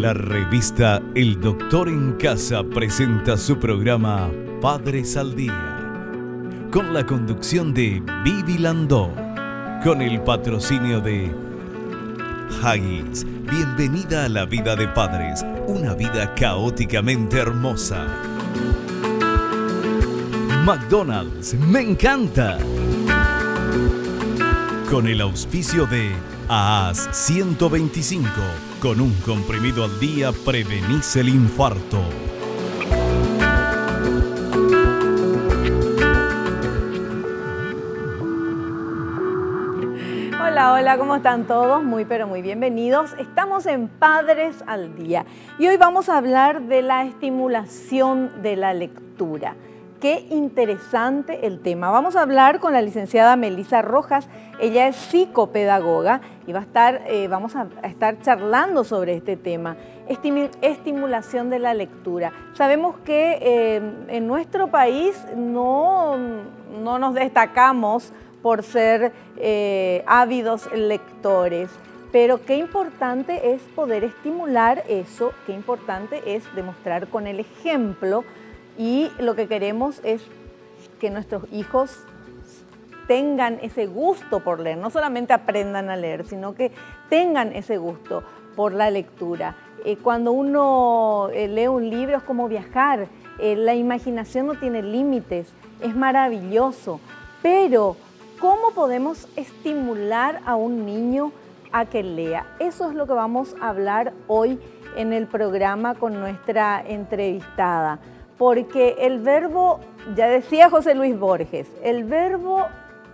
La revista El Doctor en Casa presenta su programa Padres al Día, con la conducción de Vivi Landó, con el patrocinio de Haggis. Bienvenida a la vida de padres, una vida caóticamente hermosa. McDonald's, me encanta. Con el auspicio de AAS 125, con un comprimido al día prevenís el infarto. Hola, hola, ¿cómo están todos? Muy, pero muy bienvenidos. Estamos en Padres al Día y hoy vamos a hablar de la estimulación de la lectura. Qué interesante el tema. Vamos a hablar con la licenciada Melissa Rojas. Ella es psicopedagoga y vamos a estar charlando sobre este tema, estimulación de la lectura. Sabemos que en nuestro país no nos destacamos por ser ávidos lectores, pero qué importante es poder estimular eso, qué importante es demostrar con el ejemplo. Y lo que queremos es que nuestros hijos tengan ese gusto por leer, no solamente aprendan a leer, sino que tengan ese gusto por la lectura. Cuando uno lee un libro es como viajar, la imaginación no tiene límites, es maravilloso, pero ¿cómo podemos estimular a un niño a que lea? Eso es lo que vamos a hablar hoy en el programa con nuestra entrevistada. Porque el verbo, ya decía José Luis Borges, el verbo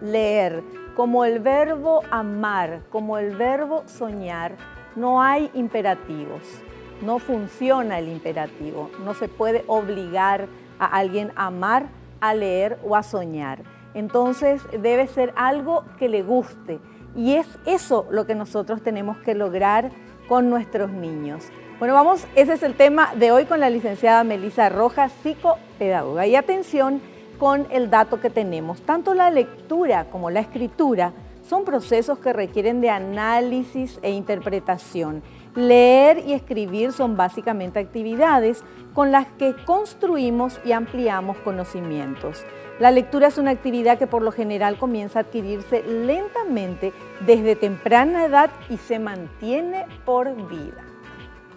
leer, como el verbo amar, como el verbo soñar, no hay imperativos, no funciona el imperativo, no se puede obligar a alguien a amar, a leer o a soñar. Entonces debe ser algo que le guste y es eso lo que nosotros tenemos que lograr con nuestros niños. Bueno, ese es el tema de hoy con la licenciada Melissa Rojas, psicopedagoga. Y atención con el dato que tenemos. Tanto la lectura como la escritura son procesos que requieren de análisis e interpretación. Leer y escribir son básicamente actividades con las que construimos y ampliamos conocimientos. La lectura es una actividad que por lo general comienza a adquirirse lentamente desde temprana edad y se mantiene por vida.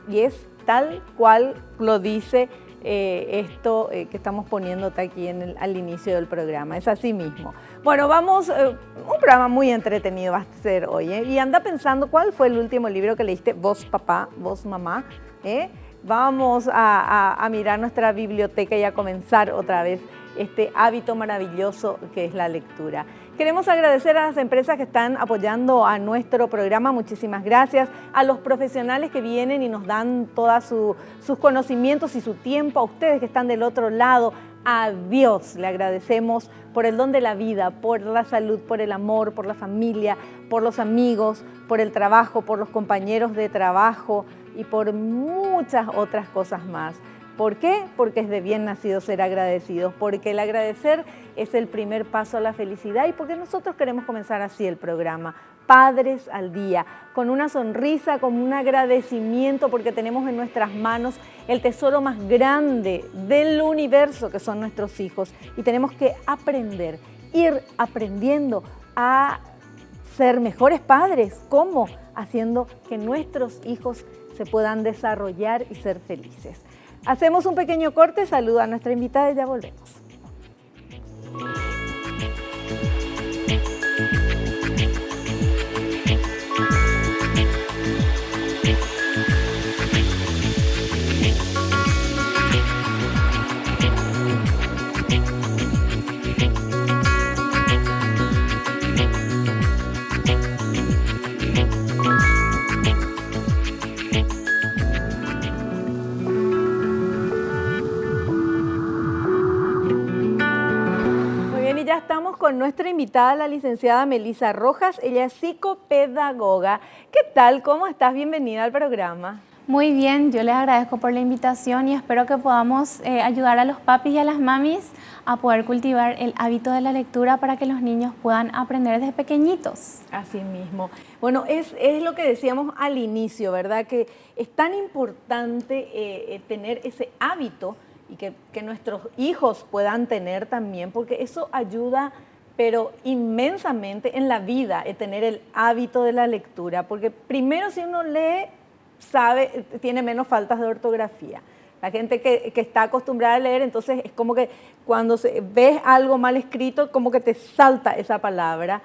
Y es tal cual lo dice esto que estamos poniéndote aquí al inicio del programa, es así mismo. Bueno, un programa muy entretenido va a ser hoy, y anda pensando cuál fue el último libro que leíste, vos papá, vos mamá. Vamos a mirar nuestra biblioteca y a comenzar otra vez este hábito maravilloso que es la lectura. Queremos agradecer a las empresas que están apoyando a nuestro programa, muchísimas gracias. A los profesionales que vienen y nos dan todos sus conocimientos y su tiempo, a ustedes que están del otro lado, a Dios le agradecemos por el don de la vida, por la salud, por el amor, por la familia, por los amigos, por el trabajo, por los compañeros de trabajo y por muchas otras cosas más. ¿Por qué? Porque es de bien nacido ser agradecidos, porque el agradecer es el primer paso a la felicidad y porque nosotros queremos comenzar así el programa, Padres al Día, con una sonrisa, con un agradecimiento, porque tenemos en nuestras manos el tesoro más grande del universo, que son nuestros hijos, y tenemos que ir aprendiendo a ser mejores padres. ¿Cómo? Haciendo que nuestros hijos se puedan desarrollar y ser felices. Hacemos un pequeño corte, saludo a nuestra invitada y ya volvemos. Estamos con nuestra invitada, la licenciada Melissa Rojas. Ella es psicopedagoga. ¿Qué tal? ¿Cómo estás? Bienvenida al programa. Muy bien, yo les agradezco por la invitación y espero que podamos ayudar a los papis y a las mamis a poder cultivar el hábito de la lectura para que los niños puedan aprender desde pequeñitos. Así mismo. Bueno, es lo que decíamos al inicio, ¿verdad? Que es tan importante tener ese hábito y que nuestros hijos puedan tener también, porque eso ayuda, pero inmensamente en la vida, tener el hábito de la lectura, porque primero si uno lee, sabe, tiene menos faltas de ortografía. La gente que está acostumbrada a leer, entonces es como que cuando ves algo mal escrito, como que te salta esa palabra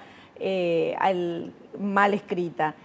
mal escrita.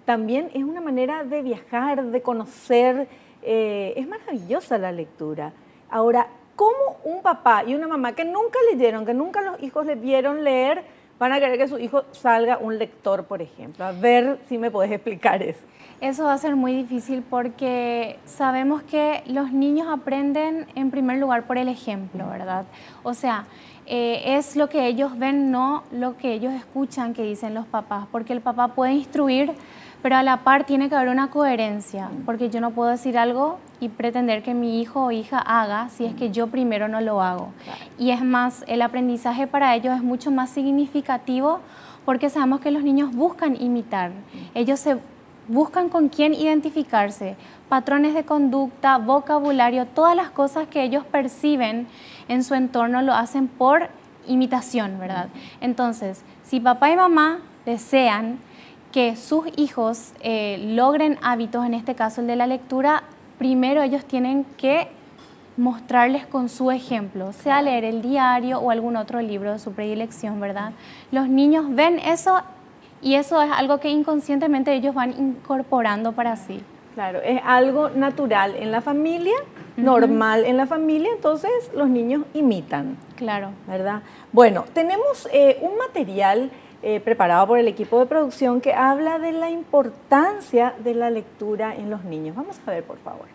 También es una manera de viajar, de conocer. Es maravillosa la lectura. Ahora, ¿cómo un papá y una mamá que nunca leyeron, que nunca los hijos les vieron leer, van a querer que su hijo salga un lector, por ejemplo? A ver si me puedes explicar eso. Eso va a ser muy difícil porque sabemos que los niños aprenden en primer lugar por el ejemplo, ¿verdad? O sea, es lo que ellos ven, no lo que ellos escuchan que dicen los papás, porque el papá puede instruir, pero a la par tiene que haber una coherencia, porque yo no puedo decir algo y pretender que mi hijo o hija haga si es que yo primero no lo hago. Claro. Y es más, el aprendizaje para ellos es mucho más significativo porque sabemos que los niños buscan imitar, ellos se buscan con quién identificarse, patrones de conducta, vocabulario, todas las cosas que ellos perciben en su entorno lo hacen por imitación, ¿verdad? Entonces, si papá y mamá desean que sus hijos logren hábitos, en este caso el de la lectura, primero ellos tienen que mostrarles con su ejemplo, sea leer el diario o algún otro libro de su predilección, ¿verdad? Los niños ven eso y eso es algo que inconscientemente ellos van incorporando para sí. Claro, es algo natural en la familia, normal en la familia, entonces los niños imitan. Claro. ¿Verdad? Bueno, tenemos un material preparado por el equipo de producción que habla de la importancia de la lectura en los niños. Vamos a ver, por favor.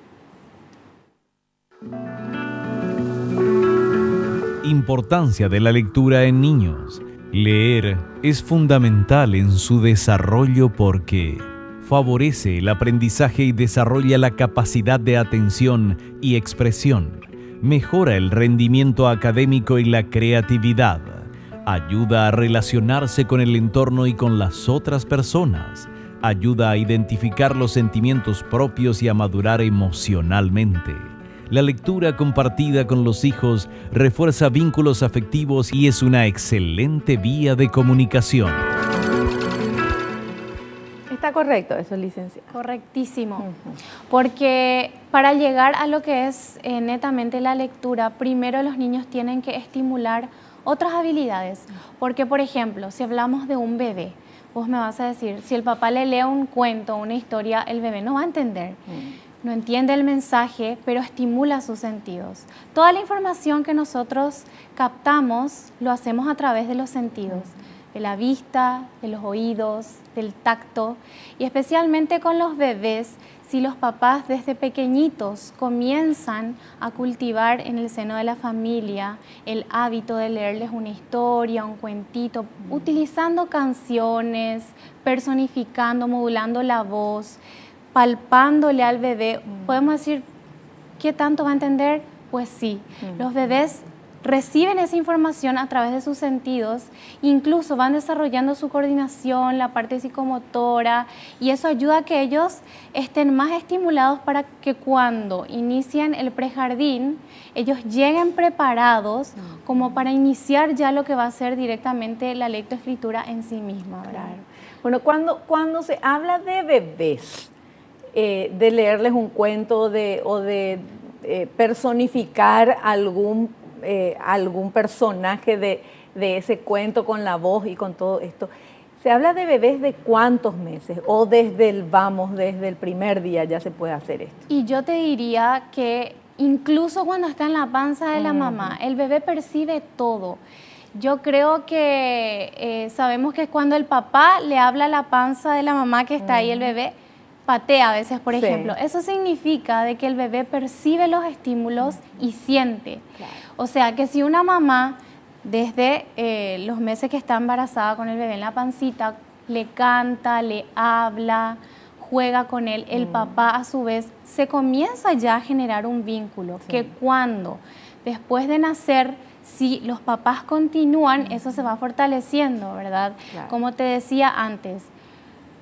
Importancia de la lectura en niños. Leer es fundamental en su desarrollo porque favorece el aprendizaje y desarrolla la capacidad de atención y expresión, mejora el rendimiento académico y la creatividad, ayuda a relacionarse con el entorno y con las otras personas, ayuda a identificar los sentimientos propios y a madurar emocionalmente. La lectura compartida con los hijos refuerza vínculos afectivos y es una excelente vía de comunicación. ¿Está correcto eso, licenciada? Correctísimo. Porque para llegar a lo que es netamente la lectura, primero los niños tienen que estimular otras habilidades. Porque, por ejemplo, si hablamos de un bebé, vos me vas a decir, si el papá le lee un cuento, una historia, el bebé no va a entender. No entiende el mensaje, pero estimula sus sentidos. Toda la información que nosotros captamos lo hacemos a través de los sentidos, de la vista, de los oídos, del tacto, y especialmente con los bebés, si los papás desde pequeñitos comienzan a cultivar en el seno de la familia el hábito de leerles una historia, un cuentito, utilizando canciones, personificando, modulando la voz, palpándole al bebé, podemos decir, ¿qué tanto va a entender? Pues sí, los bebés reciben esa información a través de sus sentidos, incluso van desarrollando su coordinación, la parte psicomotora, y eso ayuda a que ellos estén más estimulados para que cuando inicien el prejardín, ellos lleguen preparados como para iniciar ya lo que va a ser directamente la lectoescritura en sí misma, ¿verdad? Claro. Bueno, cuando se habla de bebés, de leerles un cuento o de personificar algún personaje de ese cuento con la voz y con todo esto, ¿se habla de bebés de cuántos meses? ¿O desde el primer día ya se puede hacer esto? Y yo te diría que incluso cuando está en la panza de la mamá, el bebé percibe todo. Yo creo que sabemos que cuando el papá le habla a la panza de la mamá que está ahí, el bebé patea a veces, por ejemplo. Eso significa de que el bebé percibe los estímulos y siente. Claro. O sea, que si una mamá, desde los meses que está embarazada con el bebé en la pancita, le canta, le habla, juega con él, el papá a su vez, se comienza ya a generar un vínculo que cuando después de nacer, si los papás continúan, eso se va fortaleciendo, ¿verdad? Claro. Como te decía antes,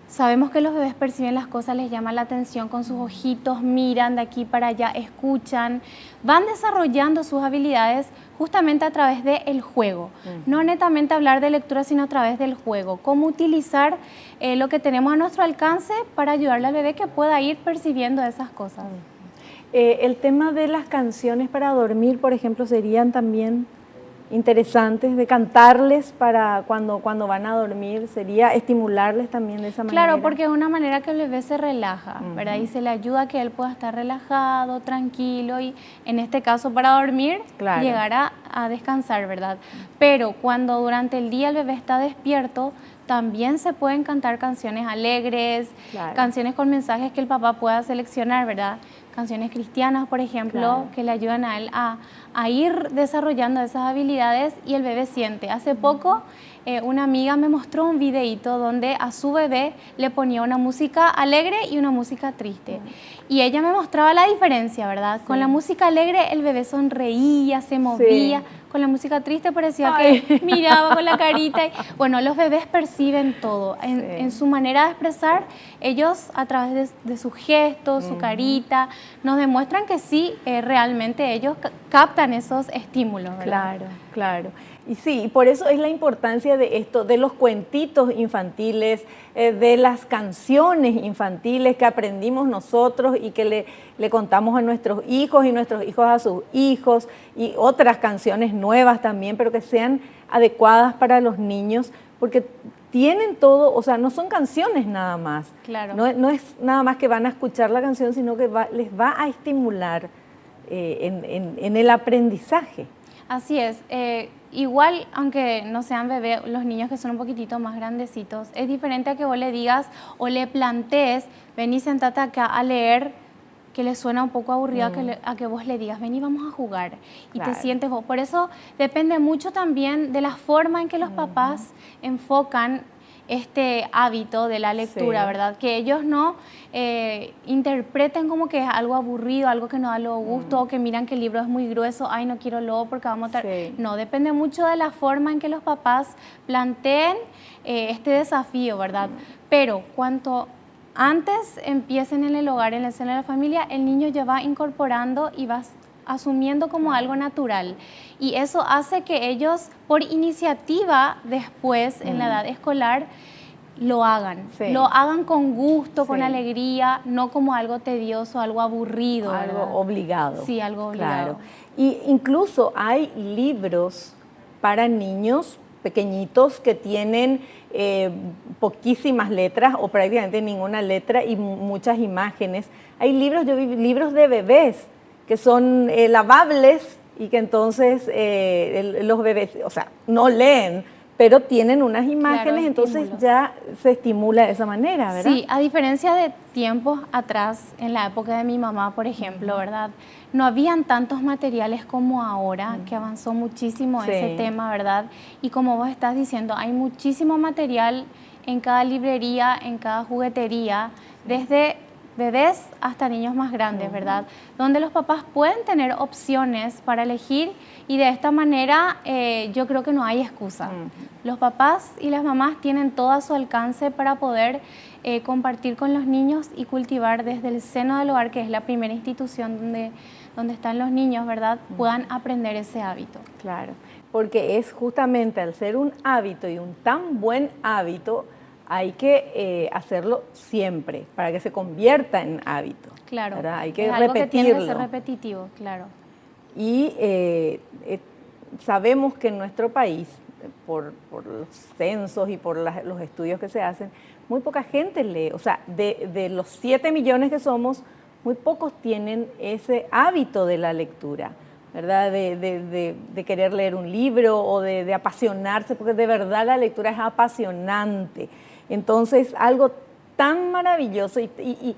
sabemos que los bebés perciben las cosas, les llama la atención con sus ojitos, miran de aquí para allá, escuchan, van desarrollando sus habilidades justamente a través del juego. No netamente hablar de lectura, sino a través del juego. Cómo utilizar lo que tenemos a nuestro alcance para ayudarle al bebé que pueda ir percibiendo esas cosas. El tema de las canciones para dormir, por ejemplo, serían también interesantes de cantarles para cuando van a dormir, sería estimularles también de esa manera. Claro, porque es una manera que el bebé se relaja, ¿verdad? Y se le ayuda a que él pueda estar relajado, tranquilo y en este caso para dormir, llegar a descansar, ¿verdad? Pero cuando durante el día el bebé está despierto, también se pueden cantar canciones alegres, canciones con mensajes que el papá pueda seleccionar, ¿verdad? Canciones cristianas, por ejemplo, que le ayudan a él a ir desarrollando esas habilidades y el bebé siente. Hace poco una amiga me mostró un videíto donde a su bebé le ponía una música alegre y una música triste. Y ella me mostraba la diferencia, ¿verdad? Con la música alegre el bebé sonreía, se movía. Con la música triste parecía que miraba con la carita. Bueno, los bebés perciben todo. En su manera de expresar, ellos a través de sus gestos, su carita, nos demuestran que sí, realmente ellos captan esos estímulos, ¿verdad? Claro, claro. Y sí, por eso es la importancia de esto, de los cuentitos infantiles, de las canciones infantiles que aprendimos nosotros y que le contamos a nuestros hijos y nuestros hijos a sus hijos, y otras canciones nuevas también, pero que sean adecuadas para los niños, porque tienen todo, o sea, no son canciones nada más. Claro. No es nada más que van a escuchar la canción, sino que les va a estimular en el aprendizaje. Así es. Igual, aunque no sean bebés, los niños que son un poquitito más grandecitos, es diferente a que vos le digas o le plantees, ven y sentate acá a leer, que le suena un poco aburrido a que vos le digas, ven y vamos a jugar, y te sientes vos. Por eso depende mucho también de la forma en que los papás enfocan este hábito de la lectura, ¿verdad? Que ellos no interpreten como que es algo aburrido, algo que no da luego gusto, o que miran que el libro es muy grueso, ay, no quiero luego porque vamos a... No, depende mucho de la forma en que los papás planteen este desafío, ¿verdad? Pero cuanto antes empiecen en el hogar, en la escena de la familia, el niño ya va incorporando y va asumiendo como algo natural. Y eso hace que ellos, por iniciativa, después, en la edad escolar, lo hagan. Lo hagan con gusto, con alegría, no como algo tedioso, algo aburrido. Algo obligado. Sí, algo obligado. Claro. Y incluso hay libros para niños pequeñitos que tienen poquísimas letras o prácticamente ninguna letra y muchas imágenes. Hay libros, yo vi libros de bebés que son lavables y que entonces los bebés, o sea, no leen, pero tienen unas imágenes, entonces ya se estimula de esa manera, ¿verdad? Sí, a diferencia de tiempos atrás, en la época de mi mamá, por ejemplo, ¿verdad? No habían tantos materiales como ahora, que avanzó muchísimo ese tema, ¿verdad? Y como vos estás diciendo, hay muchísimo material en cada librería, en cada juguetería, desde bebés hasta niños más grandes, ¿verdad? Donde los papás pueden tener opciones para elegir y de esta manera yo creo que no hay excusa. Los papás y las mamás tienen todo a su alcance para poder compartir con los niños y cultivar desde el seno del hogar, que es la primera institución donde están los niños, ¿verdad? Puedan aprender ese hábito. Claro, porque es justamente al ser un hábito y un tan buen hábito, hay que hacerlo siempre para que se convierta en hábito. Claro, ¿verdad? Hay que es repetirlo. Algo que tiene que ser repetitivo, claro. Y sabemos que en nuestro país, por los censos y por los estudios que se hacen, muy poca gente lee. O sea, de los 7 millones que somos, muy pocos tienen ese hábito de la lectura, ¿verdad? De querer leer un libro o de apasionarse, porque de verdad la lectura es apasionante. Entonces, algo tan maravilloso y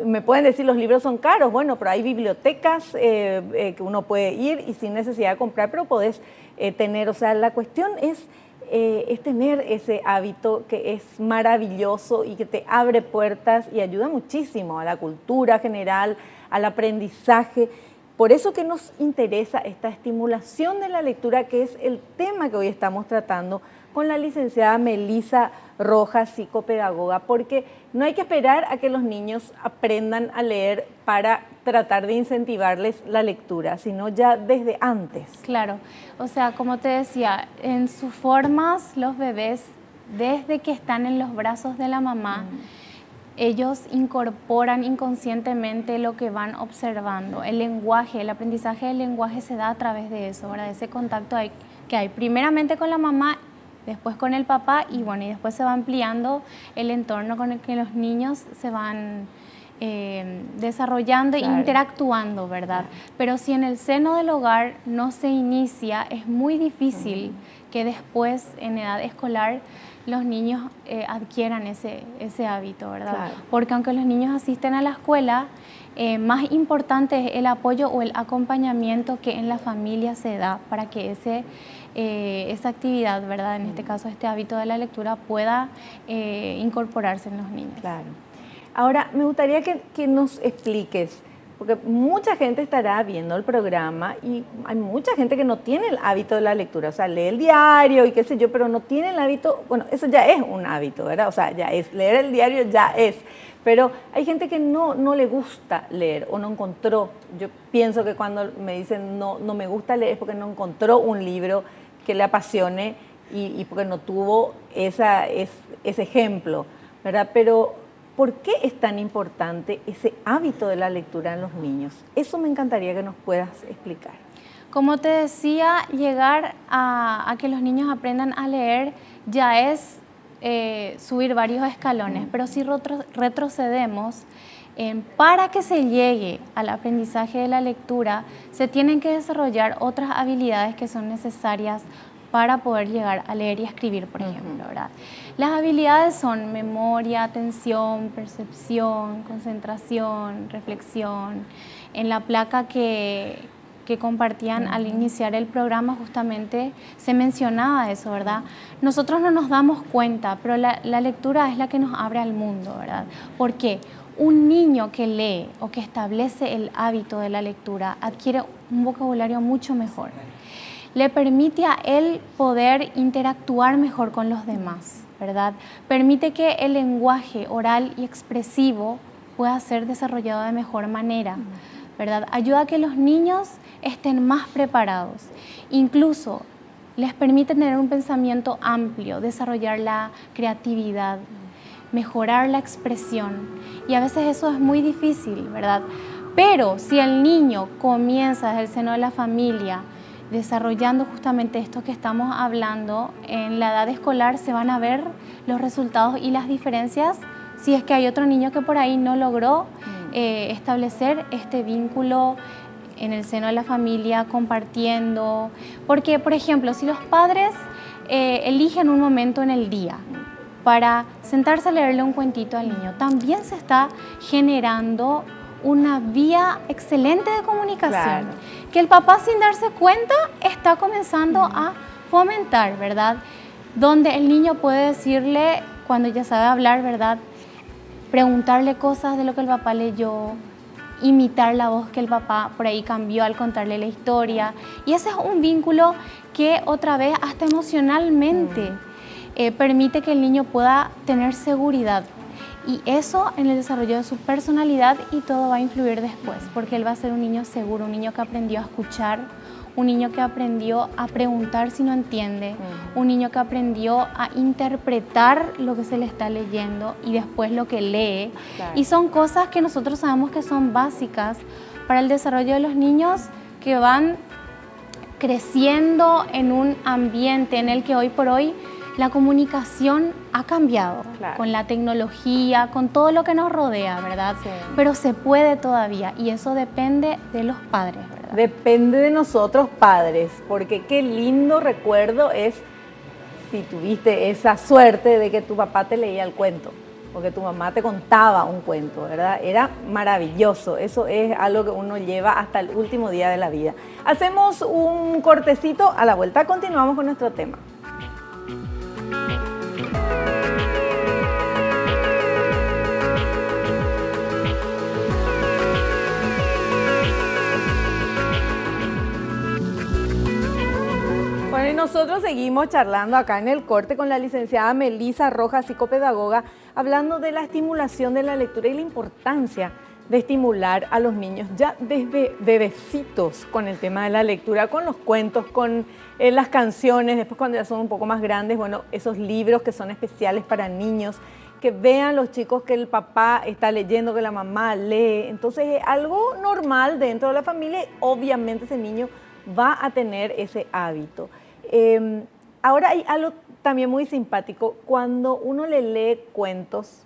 me pueden decir los libros son caros, bueno, pero hay bibliotecas que uno puede ir y sin necesidad de comprar, pero podés tener, o sea, la cuestión es es tener ese hábito que es maravilloso y que te abre puertas y ayuda muchísimo a la cultura general, al aprendizaje. Por eso que nos interesa esta estimulación de la lectura, que es el tema que hoy estamos tratando con la licenciada Melissa Rojas, psicopedagoga, porque no hay que esperar a que los niños aprendan a leer para tratar de incentivarles la lectura, sino ya desde antes. Claro, o sea, como te decía, en sus formas los bebés, desde que están en los brazos de la mamá, ellos incorporan inconscientemente lo que van observando. El lenguaje, el aprendizaje del lenguaje se da a través de eso, ¿verdad? Ese contacto que hay primeramente con la mamá, después con el papá y bueno, y después se va ampliando el entorno con el que los niños se van desarrollando e interactuando, ¿verdad? Pero si en el seno del hogar no se inicia, es muy difícil que después, en edad escolar, los niños adquieran ese hábito, ¿verdad? Claro. Porque aunque los niños asisten a la escuela, más importante es el apoyo o el acompañamiento que en la familia se da para que esa actividad, ¿verdad? En este caso, este hábito de la lectura pueda incorporarse en los niños. Claro. Ahora, me gustaría que nos expliques, porque mucha gente estará viendo el programa y hay mucha gente que no tiene el hábito de la lectura, o sea, lee el diario y qué sé yo, pero no tiene el hábito, bueno, eso ya es un hábito, ¿verdad? O sea, ya es, leer el diario ya es, pero hay gente que no le gusta leer o no encontró. Yo pienso que cuando me dicen no me gusta leer es porque no encontró un libro que le apasione y porque no tuvo ese ejemplo, ¿verdad? Pero ¿por qué es tan importante ese hábito de la lectura en los niños? Eso me encantaría que nos puedas explicar. Como te decía, llegar a que los niños aprendan a leer ya es subir varios escalones, pero si retrocedemos, para que se llegue al aprendizaje de la lectura, se tienen que desarrollar otras habilidades que son necesarias para poder llegar a leer y escribir, por ejemplo, ¿verdad? Las habilidades son memoria, atención, percepción, concentración, reflexión. En la placa que compartían al iniciar el programa justamente se mencionaba eso, ¿verdad? Nosotros no nos damos cuenta, pero la lectura es la que nos abre al mundo, ¿verdad? ¿Por qué? Un niño que lee o que establece el hábito de la lectura adquiere un vocabulario mucho mejor. Le permite a él poder interactuar mejor con los demás, ¿verdad? Permite que el lenguaje oral y expresivo pueda ser desarrollado de mejor manera, ¿verdad? Ayuda a que los niños estén más preparados. Incluso les permite tener un pensamiento amplio, desarrollar la creatividad, mejorar la expresión. Y a veces eso es muy difícil, ¿verdad? Pero si el niño comienza desde el seno de la familia, desarrollando justamente esto que estamos hablando, en la edad escolar se van a ver los resultados y las diferencias si es que hay otro niño que por ahí no logró establecer este vínculo en el seno de la familia, compartiendo. Porque, por ejemplo, si los padres eligen un momento en el día para sentarse a leerle un cuentito al niño, también se está generando una vía excelente de comunicación, claro, que el papá sin darse cuenta está comenzando a fomentar, ¿verdad? Donde el niño puede decirle, cuando ya sabe hablar, ¿verdad? Preguntarle cosas de lo que el papá leyó, imitar la voz que el papá por ahí cambió al contarle la historia. Y ese es un vínculo que otra vez hasta emocionalmente permite que el niño pueda tener seguridad. Y eso en el desarrollo de su personalidad y todo va a influir después, porque él va a ser un niño seguro, un niño que aprendió a escuchar, un niño que aprendió a preguntar si no entiende, un niño que aprendió a interpretar lo que se le está leyendo y después lo que lee. Claro. Y son cosas que nosotros sabemos que son básicas para el desarrollo de los niños que van creciendo en un ambiente en el que hoy por hoy la comunicación ha cambiado, claro, con la tecnología, con todo lo que nos rodea, ¿verdad? Sí. Pero se puede todavía y eso depende de los padres, ¿verdad? Depende de nosotros padres, porque qué lindo recuerdo es si tuviste esa suerte de que tu papá te leía el cuento, porque tu mamá te contaba un cuento, ¿verdad? Era maravilloso, eso es algo que uno lleva hasta el último día de la vida. Hacemos un cortecito, a la vuelta continuamos con nuestro tema. nosotros seguimos charlando acá en el corte con la licenciada Melissa Rojas, psicopedagoga, hablando de la estimulación de la lectura y la importancia de estimular a los niños ya desde bebecitos con el tema de la lectura, con los cuentos, con las canciones, después cuando ya son un poco más grandes, bueno, esos libros que son especiales para niños, que vean los chicos que el papá está leyendo, que la mamá lee. Entonces es algo normal dentro de la familia y obviamente ese niño va a tener ese hábito. Ahora hay algo también muy simpático, cuando uno le lee cuentos,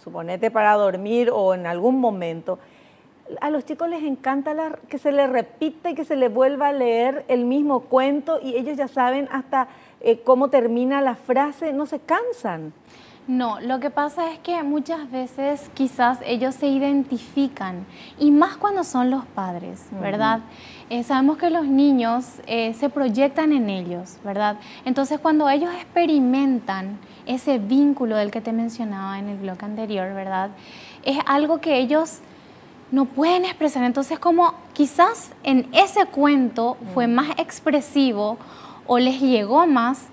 suponete para dormir o en algún momento, a los chicos les encanta que se les repita y que se les vuelva a leer el mismo cuento y ellos ya saben hasta cómo termina la frase, no se cansan. No, lo que pasa es que muchas veces quizás ellos se identifican, y más cuando son los padres, ¿verdad? Sabemos que los niños se proyectan en ellos, ¿verdad? Entonces cuando ellos experimentan ese vínculo del que te mencionaba en el bloque anterior, ¿verdad? Es algo que ellos no pueden expresar. Entonces como quizás en ese cuento fue más expresivo o les llegó más,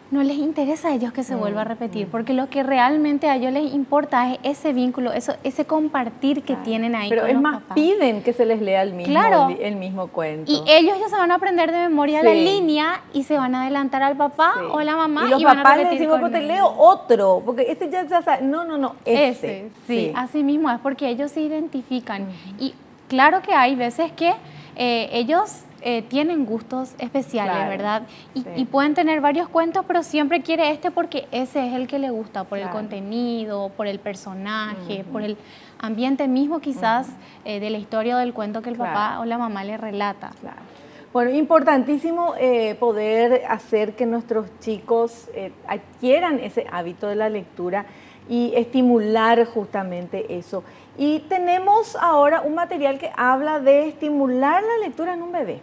no les interesa a ellos que se vuelva a repetir, porque lo que realmente a ellos les importa es ese vínculo, ese compartir que tienen ahí pero con es los más, papás. piden que se les lea el mismo cuento. Y ellos ya se van a aprender de memoria la línea y se van a adelantar al papá o la mamá y los van a papás les repetir decimos, con pues te ellos. leo otro, porque este ya sabe. No, ese. Sí, así mismo es, porque ellos se identifican. Y claro que hay veces que ellos tienen gustos especiales, ¿verdad? Y pueden tener varios cuentos, pero siempre quiere este porque ese es el que le gusta, por el contenido, por el personaje, por el ambiente mismo quizás de la historia o del cuento que el papá o la mamá le relata. Claro. Bueno, importantísimo poder hacer que nuestros chicos adquieran ese hábito de la lectura y estimular justamente eso. Y tenemos ahora un material que habla de estimular la lectura en un bebé.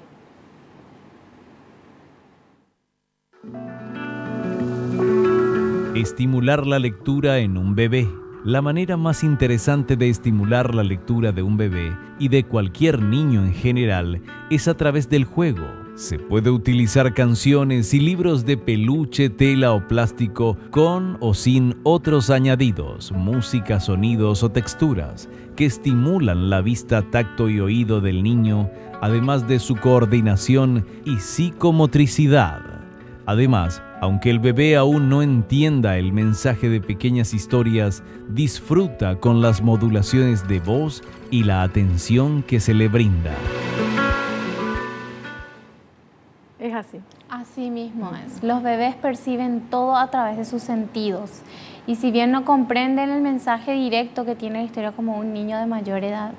Estimular la lectura en un bebé. La manera más interesante de estimular la lectura de un bebé y de cualquier niño en general es a través del juego. Se puede utilizar canciones y libros de peluche, tela o plástico con o sin otros añadidos, música, sonidos o texturas que estimulan la vista, tacto y oído del niño, además de su coordinación y psicomotricidad. Además, aunque el bebé aún no entienda el mensaje de pequeñas historias, disfruta con las modulaciones de voz y la atención que se le brinda. Es así. Así mismo es. Los bebés perciben todo a través de sus sentidos. Y si bien no comprenden el mensaje directo que tiene la historia como un niño de mayor edad,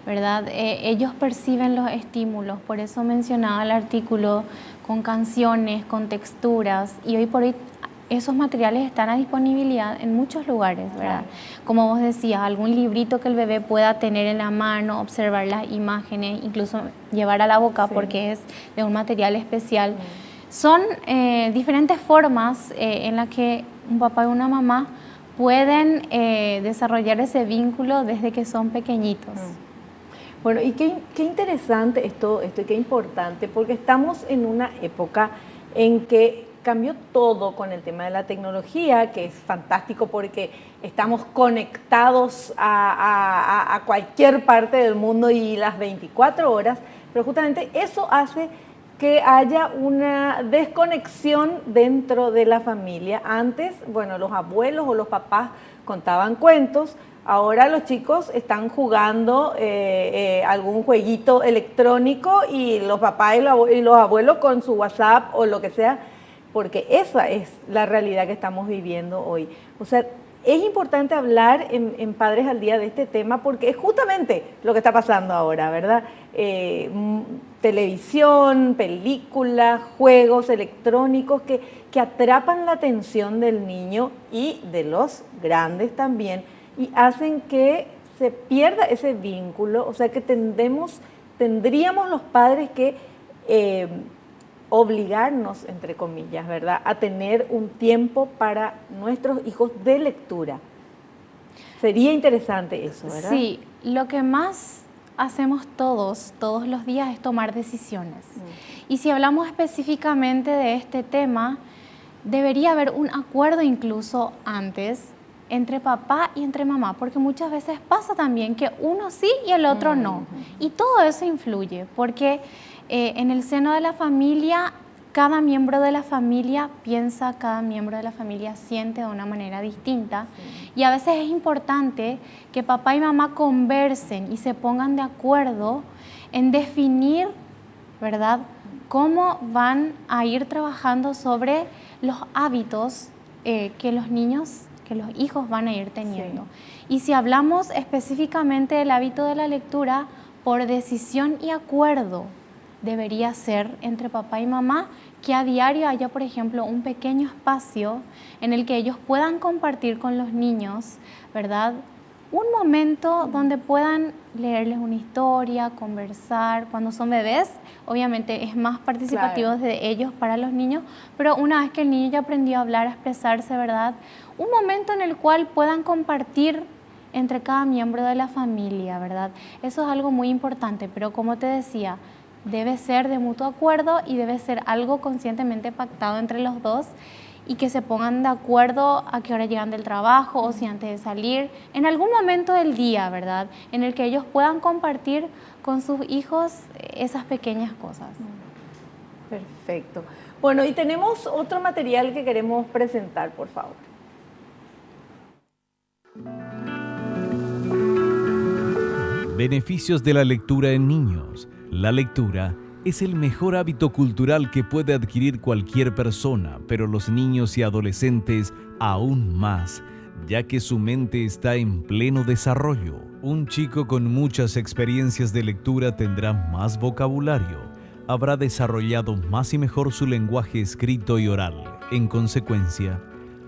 ¿verdad? Ellos perciben los estímulos. Por eso mencionaba el artículo con canciones, con texturas. Y hoy por hoy esos materiales están a disponibilidad en muchos lugares, ¿verdad? Claro. Como vos decías, algún librito que el bebé pueda tener en la mano, observar las imágenes, incluso llevar a la boca porque es de un material especial. Son diferentes formas en las que un papá y una mamá pueden desarrollar ese vínculo desde que son pequeñitos. Bueno, y qué interesante esto y qué importante, porque estamos en una época en que cambió todo con el tema de la tecnología, que es fantástico porque estamos conectados a cualquier parte del mundo y las 24 horas, pero justamente eso hace que haya una desconexión dentro de la familia. Antes, bueno, los abuelos o los papás contaban cuentos. Ahora los chicos están jugando algún jueguito electrónico y los papás y los abuelos con su WhatsApp o lo que sea, porque esa es la realidad que estamos viviendo hoy. O sea, es importante hablar en Padres al Día de este tema porque es justamente lo que está pasando ahora, ¿verdad? Televisión, películas, juegos electrónicos que atrapan la atención del niño y de los grandes también, y hacen que se pierda ese vínculo, o sea que tendríamos los padres que obligarnos, entre comillas, ¿verdad?, a tener un tiempo para nuestros hijos de lectura. Sería interesante eso, ¿verdad? Sí, lo que más hacemos todos los días es tomar decisiones. Y si hablamos específicamente de este tema, debería haber un acuerdo incluso antes entre papá y entre mamá, porque muchas veces pasa también que uno sí y el otro no. Y todo eso influye, porque en el seno de la familia, cada miembro de la familia piensa, cada miembro de la familia siente de una manera distinta. Sí. Y a veces es importante que papá y mamá conversen y se pongan de acuerdo en definir, ¿verdad?, cómo van a ir trabajando sobre los hábitos que los niños, que los hijos van a ir teniendo. Sí. Y si hablamos específicamente del hábito de la lectura, por decisión y acuerdo, debería ser entre papá y mamá que a diario haya, por ejemplo, un pequeño espacio en el que ellos puedan compartir con los niños, ¿verdad?, un momento donde puedan leerles una historia, conversar. Cuando son bebés, obviamente es más participativo desde ellos para los niños, pero una vez que el niño ya aprendió a hablar, a expresarse, ¿verdad?, un momento en el cual puedan compartir entre cada miembro de la familia, ¿verdad? Eso es algo muy importante, pero como te decía, debe ser de mutuo acuerdo y debe ser algo conscientemente pactado entre los dos y que se pongan de acuerdo a qué hora llegan del trabajo o si antes de salir, en algún momento del día, ¿verdad?, en el que ellos puedan compartir con sus hijos esas pequeñas cosas. Perfecto. Bueno, y tenemos otro material que queremos presentar, por favor. Beneficios de la lectura en niños. La lectura es el mejor hábito cultural que puede adquirir cualquier persona, pero los niños y adolescentes aún más, ya que su mente está en pleno desarrollo. Un chico con muchas experiencias de lectura tendrá más vocabulario, habrá desarrollado más y mejor su lenguaje escrito y oral. En consecuencia,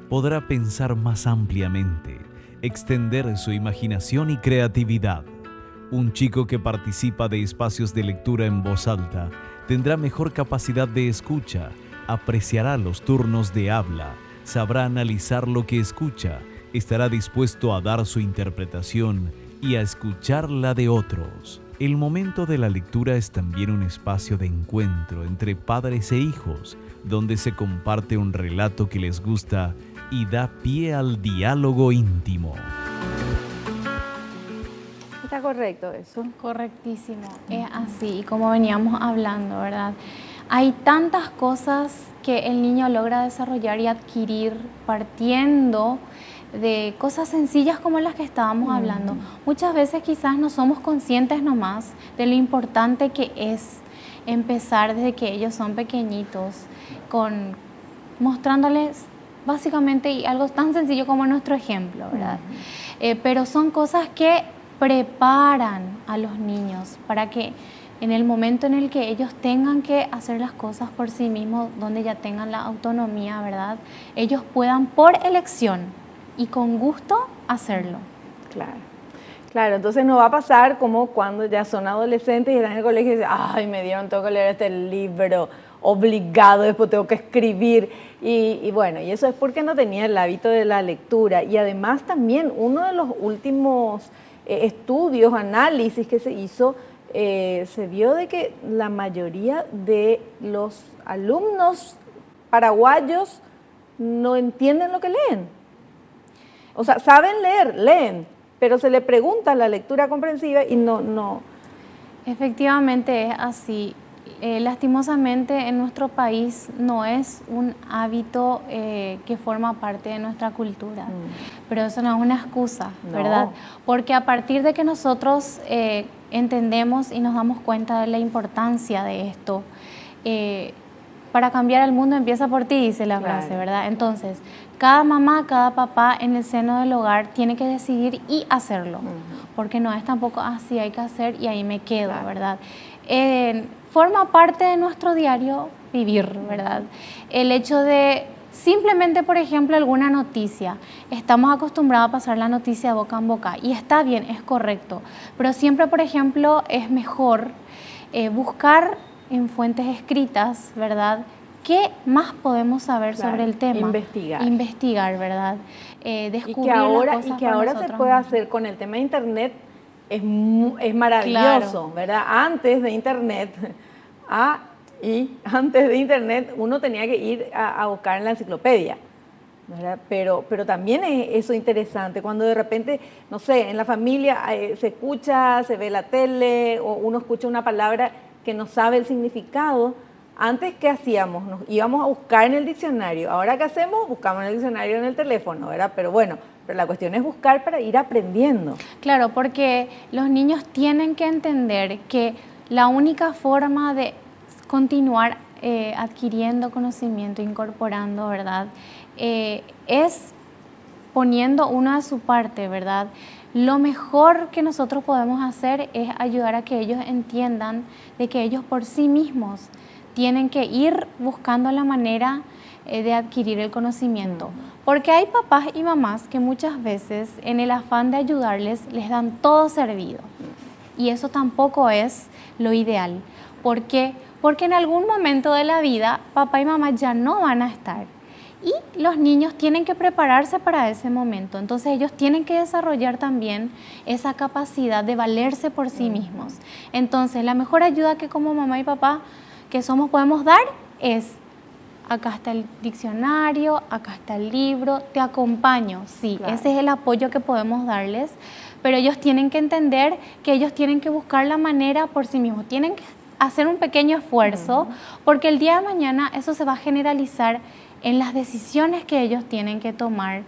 podrá pensar más ampliamente, extender su imaginación y creatividad. Un chico que participa de espacios de lectura en voz alta tendrá mejor capacidad de escucha, apreciará los turnos de habla, sabrá analizar lo que escucha, estará dispuesto a dar su interpretación y a escuchar la de otros. El momento de la lectura es también un espacio de encuentro entre padres e hijos, donde se comparte un relato que les gusta y da pie al diálogo íntimo. ¿Está correcto eso? Correctísimo, es así, y como veníamos hablando, ¿verdad? Hay tantas cosas que el niño logra desarrollar y adquirir partiendo de cosas sencillas como las que estábamos hablando. Muchas veces quizás no somos conscientes nomás de lo importante que es empezar desde que ellos son pequeñitos, mostrándoles básicamente algo tan sencillo como nuestro ejemplo, ¿verdad? Pero son cosas que preparan a los niños para que en el momento en el que ellos tengan que hacer las cosas por sí mismos, donde ya tengan la autonomía, ¿verdad?, ellos puedan por elección y con gusto hacerlo. Claro, entonces no va a pasar como cuando ya son adolescentes y están en el colegio y dicen, ay, me dieron, tengo que leer este libro obligado, después tengo que escribir, y bueno, y eso es porque no tenía el hábito de la lectura. Y además también uno de los últimos estudios, análisis que se hizo, se vio de que la mayoría de los alumnos paraguayos no entienden lo que leen. O sea, saben leer, leen, pero se le pregunta la lectura comprensiva y no. Efectivamente es así. Lastimosamente en nuestro país no es un hábito que forma parte de nuestra cultura, pero eso no es una excusa, ¿verdad? Porque a partir de que nosotros entendemos y nos damos cuenta de la importancia de esto, para cambiar el mundo empieza por ti, dice la frase, ¿verdad? Entonces, cada mamá, cada papá en el seno del hogar tiene que decidir y hacerlo, porque no es tampoco así hay que hacer y ahí me quedo, ¿verdad? Forma parte de nuestro diario vivir, ¿verdad? El hecho de simplemente, por ejemplo, alguna noticia. Estamos acostumbrados a pasar la noticia de boca en boca y está bien, es correcto, pero siempre, por ejemplo, es mejor buscar en fuentes escritas, ¿verdad?, ¿qué más podemos saber sobre el tema? Investigar, ¿verdad? Descubrir y que ahora se puede hacer con el tema de internet. es maravilloso, claro, ¿verdad? Antes de Internet, uno tenía que ir a buscar en la enciclopedia, ¿verdad? Pero también es eso interesante, cuando de repente, no sé, en la familia se escucha, se ve la tele, o uno escucha una palabra que no sabe el significado. Antes, ¿qué hacíamos? Nos íbamos a buscar en el diccionario. Ahora, ¿qué hacemos? Buscamos en el diccionario en el teléfono, ¿verdad? Pero bueno, pero la cuestión es buscar para ir aprendiendo. Claro, porque los niños tienen que entender que la única forma de continuar adquiriendo conocimiento, incorporando, ¿verdad? Es poniendo uno de su parte, ¿verdad? Lo mejor que nosotros podemos hacer es ayudar a que ellos entiendan de que ellos por sí mismos tienen que ir buscando la manera de adquirir el conocimiento. Porque hay papás y mamás que muchas veces en el afán de ayudarles les dan todo servido. Y eso tampoco es lo ideal. ¿Por qué? Porque en algún momento de la vida papá y mamá ya no van a estar. Y los niños tienen que prepararse para ese momento. Entonces ellos tienen que desarrollar también esa capacidad de valerse por sí mismos. Entonces la mejor ayuda que como mamá y papá que somos podemos dar es: acá está el diccionario, acá está el libro, te acompaño. Sí, claro, ese es el apoyo que podemos darles, pero ellos tienen que entender que ellos tienen que buscar la manera por sí mismos, tienen que hacer un pequeño esfuerzo, porque el día de mañana eso se va a generalizar en las decisiones que ellos tienen que tomar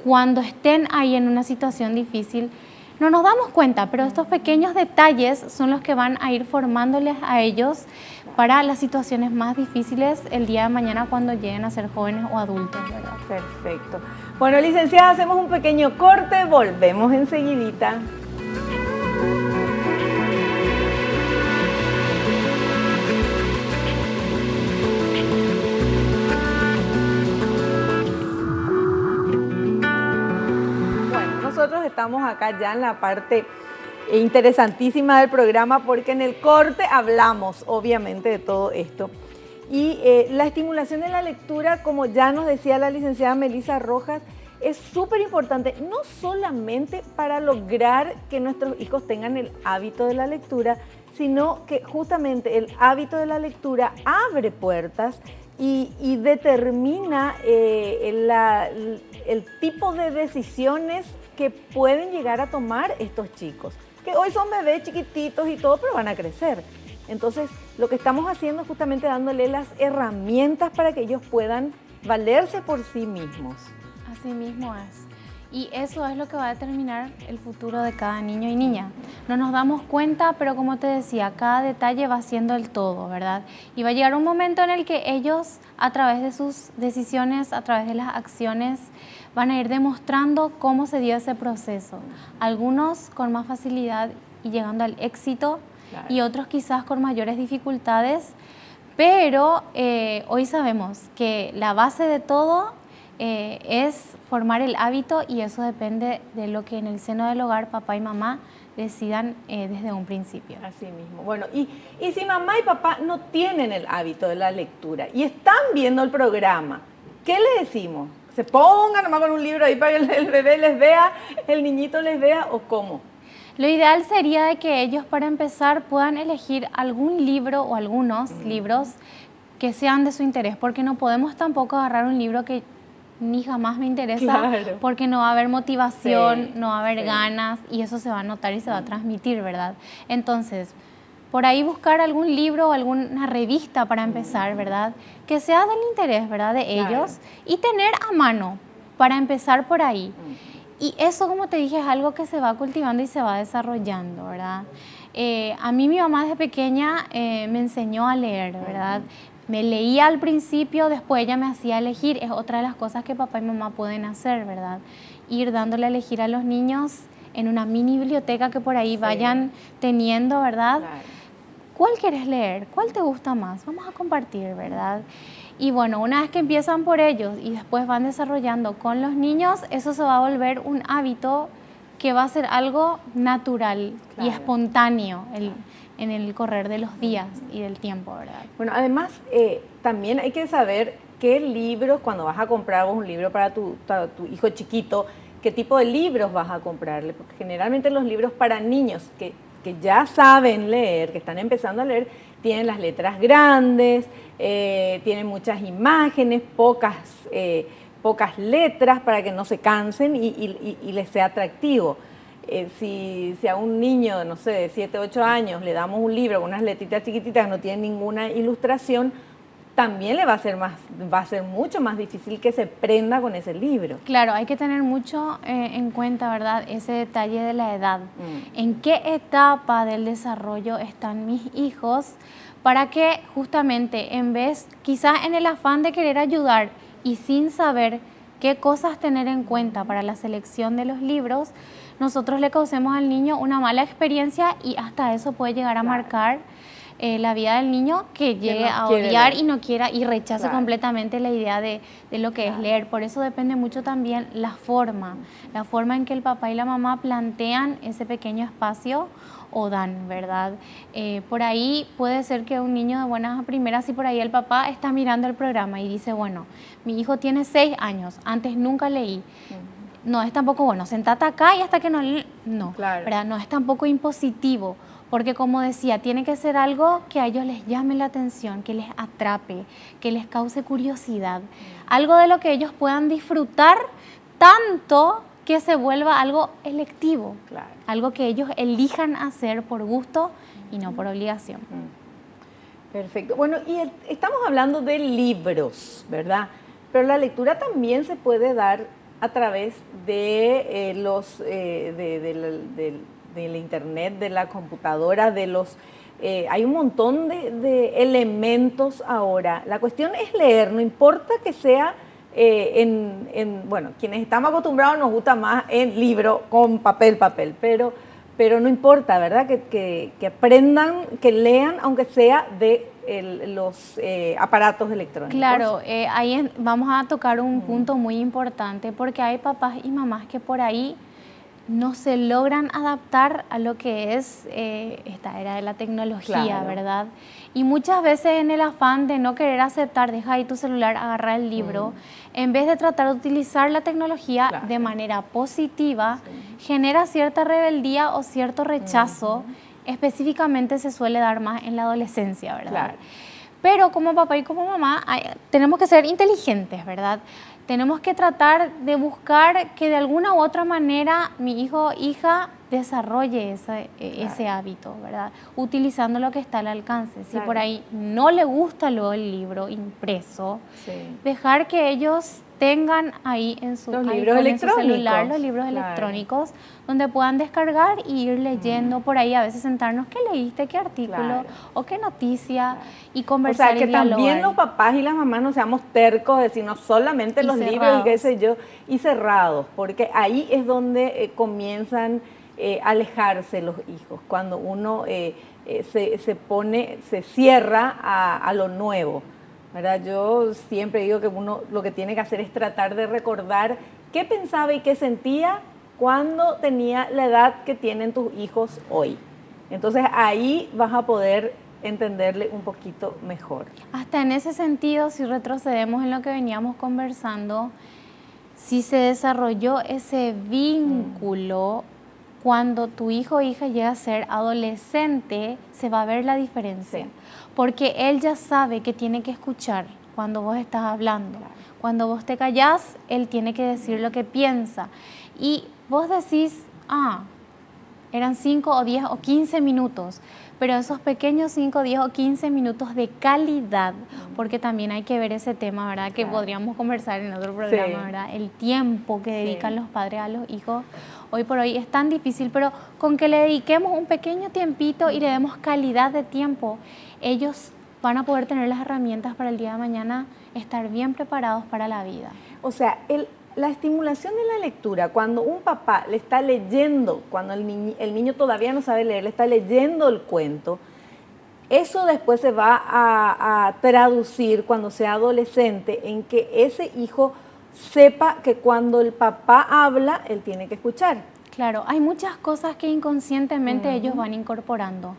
cuando estén ahí en una situación difícil. No nos damos cuenta, pero estos pequeños detalles son los que van a ir formándoles a ellos para las situaciones más difíciles el día de mañana cuando lleguen a ser jóvenes o adultos, ¿verdad? Perfecto. Bueno, licenciada, hacemos un pequeño corte, volvemos enseguidita. Nosotros estamos acá ya en la parte interesantísima del programa, porque en el corte hablamos obviamente de todo esto. Y la estimulación de la lectura, como ya nos decía la licenciada Melissa Rojas, es súper importante, no solamente para lograr que nuestros hijos tengan el hábito de la lectura, sino que justamente el hábito de la lectura abre puertas y determina el tipo de decisiones que pueden llegar a tomar estos chicos, que hoy son bebés chiquititos y todo, pero van a crecer. Entonces, lo que estamos haciendo es justamente dándole las herramientas para que ellos puedan valerse por sí mismos. Así mismo es. Y eso es lo que va a determinar el futuro de cada niño y niña. No nos damos cuenta, pero como te decía, cada detalle va siendo el todo, ¿verdad? Y va a llegar un momento en el que ellos, a través de sus decisiones, a través de las acciones, van a ir demostrando cómo se dio ese proceso. Algunos con más facilidad y llegando al éxito, claro, y otros quizás con mayores dificultades, pero hoy sabemos que la base de todo es formar el hábito, y eso depende de lo que en el seno del hogar papá y mamá decidan desde un principio. Así mismo. Bueno, y si mamá y papá no tienen el hábito de la lectura y están viendo el programa, ¿qué le decimos? ¿Se pongan nomás con un libro ahí para que el bebé les vea, el niñito les vea, o cómo? Lo ideal sería de que ellos, para empezar, puedan elegir algún libro o algunos libros que sean de su interés, porque no podemos tampoco agarrar un libro que ni jamás me interesa, claro, porque no va a haber motivación, no va a haber ganas, y eso se va a notar y se va a transmitir, ¿verdad? Entonces, por ahí buscar algún libro o alguna revista para empezar, ¿verdad? Que sea del interés, ¿verdad? De ellos, claro, y tener a mano para empezar por ahí. Y eso, como te dije, es algo que se va cultivando y se va desarrollando, ¿verdad? A mí mi mamá desde pequeña me enseñó a leer, ¿verdad? Me leía al principio, después ella me hacía elegir. Es otra de las cosas que papá y mamá pueden hacer, ¿verdad? Ir dándole a elegir a los niños en una mini biblioteca que por ahí vayan teniendo, ¿verdad? Claro. ¿Cuál quieres leer? ¿Cuál te gusta más? Vamos a compartir, ¿verdad? Y bueno, una vez que empiezan por ellos y después van desarrollando con los niños, eso se va a volver un hábito que va a ser algo natural, claro, y espontáneo en el correr de los días y del tiempo, ¿verdad? Bueno, además también hay que saber qué libros, cuando vas a comprar un libro para tu hijo chiquito, qué tipo de libros vas a comprarle, porque generalmente los libros para niños que ya saben leer, que están empezando a leer, tienen las letras grandes, tienen muchas imágenes, pocas letras para que no se cansen y les sea atractivo. Si a un niño, no sé, de 7, 8 años le damos un libro con unas letritas chiquititas que no tienen ninguna ilustración, también le va a ser mucho más difícil que se prenda con ese libro. Claro, hay que tener mucho en cuenta, ¿verdad?, ese detalle de la edad. ¿En qué etapa del desarrollo están mis hijos? Para que justamente quizás en el afán de querer ayudar y sin saber qué cosas tener en cuenta para la selección de los libros, nosotros le causemos al niño una mala experiencia y hasta eso puede llegar a marcar la vida del niño, que llegue a odiar y no quiera y rechace completamente la idea de lo que es leer. Por eso depende mucho también la forma en que el papá y la mamá plantean ese pequeño espacio o dan, ¿verdad? Por ahí puede ser que un niño de buenas a primeras, si por ahí el papá está mirando el programa y dice, bueno, mi hijo tiene 6 años, antes nunca leí. No es tampoco, bueno, sentate acá y hasta que no, ¿verdad? No es tampoco impositivo, porque como decía, tiene que ser algo que a ellos les llame la atención, que les atrape, que les cause curiosidad, algo de lo que ellos puedan disfrutar tanto que se vuelva algo electivo, algo que ellos elijan hacer por gusto y no por obligación. Perfecto. Bueno, y estamos hablando de libros, ¿verdad? Pero la lectura también se puede dar a través de del internet, de la computadora, hay un montón de elementos ahora. La cuestión es leer, no importa que sea bueno, quienes estamos acostumbrados nos gusta más en libro, con papel, pero no importa, ¿verdad? Que aprendan, que lean, aunque sea de los aparatos electrónicos. Claro, ahí vamos a tocar un punto muy importante, porque hay papás y mamás que por ahí no se logran adaptar a lo que es esta era de la tecnología, ¿verdad? Y muchas veces en el afán de no querer aceptar, deja ahí tu celular, agarra el libro, en vez de tratar de utilizar la tecnología de manera positiva, genera cierta rebeldía o cierto rechazo. Específicamente se suele dar más en la adolescencia, ¿verdad? Pero como papá y como mamá tenemos que ser inteligentes, ¿verdad? Tenemos que tratar de buscar que de alguna u otra manera mi hijo o hija desarrolle ese hábito, ¿verdad? Utilizando lo que está al alcance. Si por ahí no le gusta luego el libro impreso, dejar que ellos tengan ahí en su celular los libros electrónicos, donde puedan descargar y ir leyendo por ahí, a veces sentarnos, ¿qué leíste? ¿Qué artículo? ¿O qué noticia? Y conversar y dialogar. También los papás y las mamás no seamos tercos, decir no solamente los libros y qué sé yo, y cerrados, porque ahí es donde comienzan a alejarse los hijos, cuando uno se cierra a lo nuevo, ¿verdad? Yo siempre digo que uno lo que tiene que hacer es tratar de recordar qué pensaba y qué sentía cuando tenía la edad que tienen tus hijos hoy. Entonces ahí vas a poder entenderle un poquito mejor. Hasta en ese sentido, si retrocedemos en lo que veníamos conversando, si se desarrolló ese vínculo, cuando tu hijo o hija llega a ser adolescente, se va a ver la diferencia. Porque él ya sabe que tiene que escuchar cuando vos estás hablando. Cuando vos te callás, él tiene que decir lo que piensa. Y vos decís, eran 5 o 10 o 15 minutos, pero esos pequeños 5, 10 o 15 minutos de calidad, porque también hay que ver ese tema, ¿verdad? Que podríamos conversar en otro programa, ¿verdad? El tiempo que dedican los padres a los hijos hoy por hoy es tan difícil, pero con que le dediquemos un pequeño tiempito y le demos calidad de tiempo, ellos van a poder tener las herramientas para el día de mañana estar bien preparados para la vida. O sea, la estimulación de la lectura, cuando un papá le está leyendo, cuando el niño todavía no sabe leer, le está leyendo el cuento, eso después se va a traducir cuando sea adolescente en que ese hijo sepa que cuando el papá habla, él tiene que escuchar. Claro, hay muchas cosas que inconscientemente ellos van incorporando.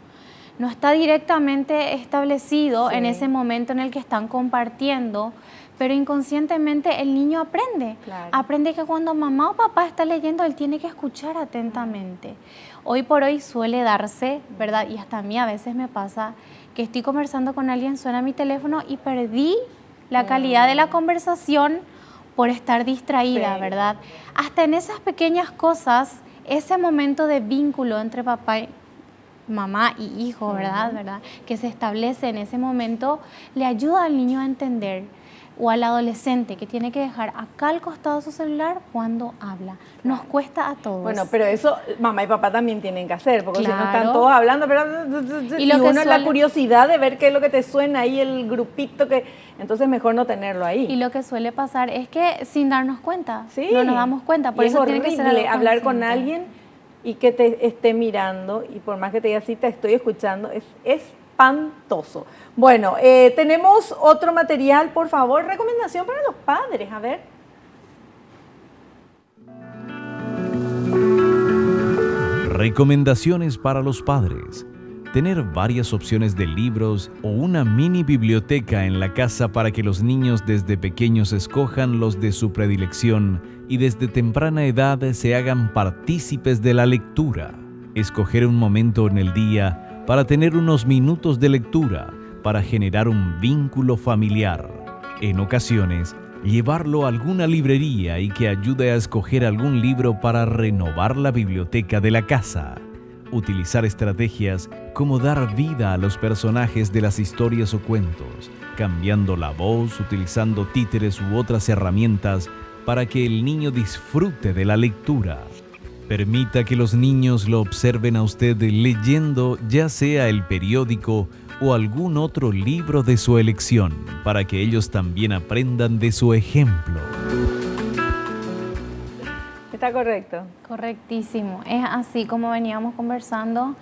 No está directamente establecido en ese momento en el que están compartiendo, pero inconscientemente el niño aprende. Claro. Aprende que cuando mamá o papá está leyendo, él tiene que escuchar atentamente. Hoy por hoy suele darse, ¿verdad? Y hasta a mí a veces me pasa que estoy conversando con alguien, suena mi teléfono y perdí la calidad de la conversación por estar distraída, Sí. ¿verdad? Hasta en esas pequeñas cosas, ese momento de vínculo entre papá y mamá y hijo, ¿verdad? Que se establece en ese momento, le ayuda al niño a entender, o al adolescente que tiene que dejar acá al costado su celular cuando habla. Nos cuesta a todos. Bueno, pero eso mamá y papá también tienen que hacer, porque si no están Claro. todos hablando, pero Y y lo que uno es la suele- curiosidad de ver qué es lo que te suena ahí, el grupito que, entonces mejor no tenerlo ahí. Y lo que suele pasar es que sin darnos cuenta, Sí. no nos damos cuenta. Por Y eso es tiene que ser horrible algo hablar con consciente. alguien y que te esté mirando, y por más que te diga así, te estoy escuchando, es espantoso. Bueno, tenemos otro material, por favor, recomendación para los padres, a ver. Recomendaciones para los padres. Tener varias opciones de libros o una mini biblioteca en la casa para que los niños desde pequeños escojan los de su predilección y desde temprana edad se hagan partícipes de la lectura. Escoger un momento en el día para tener unos minutos de lectura para generar un vínculo familiar. En ocasiones, llevarlo a alguna librería y que ayude a escoger algún libro para renovar la biblioteca de la casa. Utilizar estrategias como dar vida a los personajes de las historias o cuentos, cambiando la voz, utilizando títeres u otras herramientas para que el niño disfrute de la lectura. Permita que los niños lo observen a usted leyendo ya sea el periódico o algún otro libro de su elección, para que ellos también aprendan de su ejemplo. Está correcto. Correctísimo. Es así como veníamos conversando.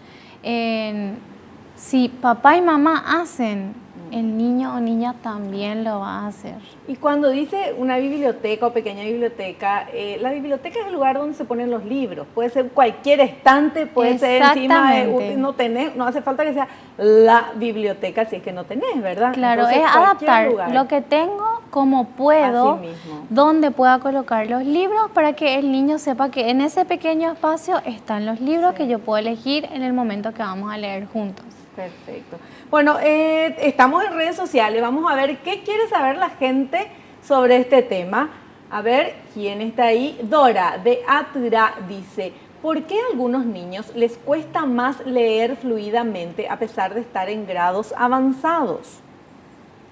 Si papá y mamá hacen, el niño o niña también lo va a hacer. Y cuando dice una biblioteca o pequeña biblioteca, la biblioteca es el lugar donde se ponen los libros. Puede ser cualquier estante, puede ser encima de... No hace falta que sea la biblioteca si es que no tenés, ¿verdad? Claro, Entonces, es cualquier adaptar lugar. lo que tengo como puedo, Así mismo. donde pueda colocar los libros para que el niño sepa que en ese pequeño espacio están los libros que yo puedo elegir en el momento que vamos a leer juntos. Perfecto. Bueno, estamos en redes sociales. Vamos a ver qué quiere saber la gente sobre este tema. A ver, ¿quién está ahí? Dora, de Atra, dice, ¿por qué a algunos niños les cuesta más leer fluidamente a pesar de estar en grados avanzados?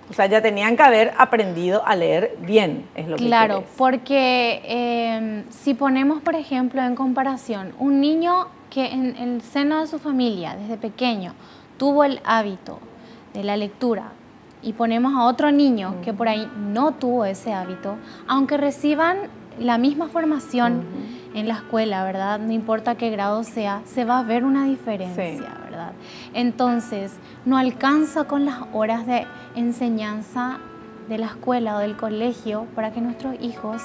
O sea, ya tenían que haber aprendido a leer bien, es lo que Claro, querés. porque si ponemos, por ejemplo, en comparación, un niño que en el seno de su familia, desde pequeño, tuvo el hábito de la lectura y ponemos a otro niño que por ahí no tuvo ese hábito, aunque reciban la misma formación en la escuela, ¿verdad? No importa qué grado sea, se va a ver una diferencia, ¿verdad? Entonces, no alcanza con las horas de enseñanza de la escuela o del colegio para que nuestros hijos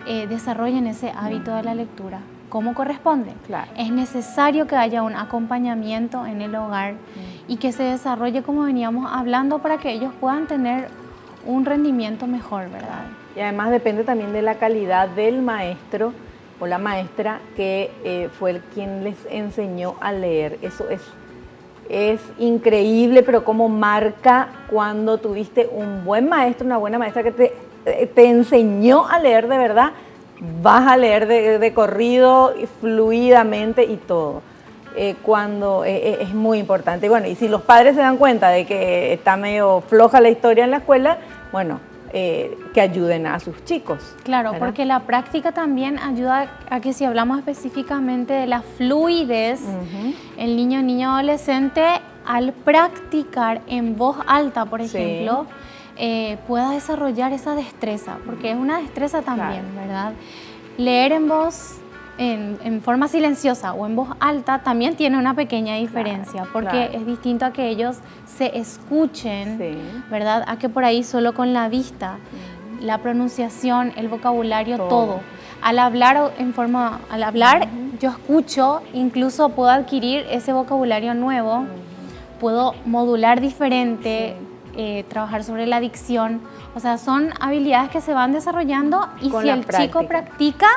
desarrollen ese hábito de la lectura. ¿Cómo corresponde? Claro. Es necesario que haya un acompañamiento en el hogar y que se desarrolle como veníamos hablando para que ellos puedan tener un rendimiento mejor, ¿verdad? Y además depende también de la calidad del maestro o la maestra que fue el quien les enseñó a leer. Eso es increíble, pero como marca cuando tuviste un buen maestro, una buena maestra que te enseñó a leer de verdad, vas a leer de corrido, y fluidamente y todo. Cuando es muy importante. Bueno, y si los padres se dan cuenta de que está medio floja la historia en la escuela, bueno, que ayuden a sus chicos. Claro, ¿verdad? porque la práctica también ayuda a que si hablamos específicamente de la fluidez, el niño o niña adolescente al practicar en voz alta, por ejemplo, pueda desarrollar esa destreza, porque es una destreza también, ¿verdad? Leer en voz, en forma silenciosa o en voz alta también tiene una pequeña diferencia, porque es distinto a que ellos se escuchen, ¿verdad? A que por ahí solo con la vista, la pronunciación, el vocabulario, todo. Al hablar yo escucho, incluso puedo adquirir ese vocabulario nuevo, puedo modular diferente, trabajar sobre la dicción. O sea, son habilidades que se van desarrollando y si el chico practica,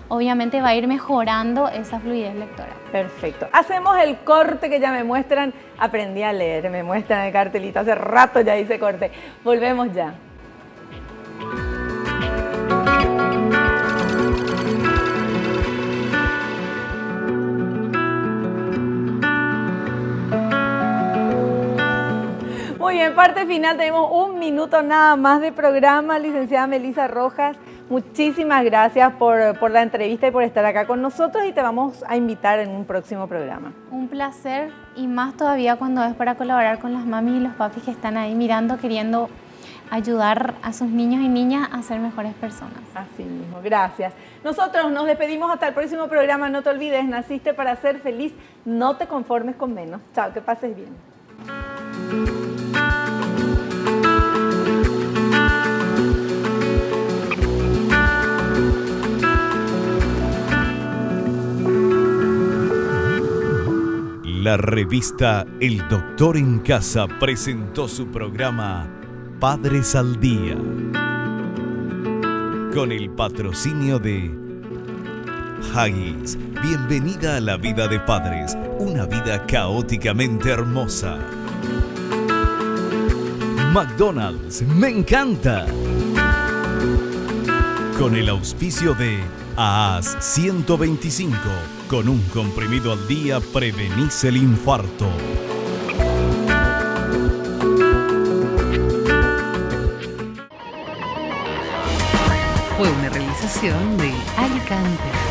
obviamente va a ir mejorando esa fluidez lectora. Perfecto. Hacemos el corte que ya me muestran. Aprendí a leer, me muestran el cartelito. Hace rato ya hice corte. Volvemos ya. Muy bien, parte final, tenemos 1 minuto nada más de programa. Licenciada Melissa Rojas, muchísimas gracias por la entrevista y por estar acá con nosotros y te vamos a invitar en un próximo programa. Un placer y más todavía cuando es para colaborar con las mamis y los papis que están ahí mirando, queriendo ayudar a sus niños y niñas a ser mejores personas. Así mismo, gracias. Nosotros nos despedimos hasta el próximo programa. No te olvides, naciste para ser feliz, no te conformes con menos. Chao, que pases bien. La revista El Doctor en Casa presentó su programa Padres al Día, con el patrocinio de Huggies. Bienvenida a la vida de padres, una vida caóticamente hermosa. McDonald's, me encanta. Con el auspicio de AAS 125, con un comprimido al día prevenís el infarto. Fue una realización de Alicante.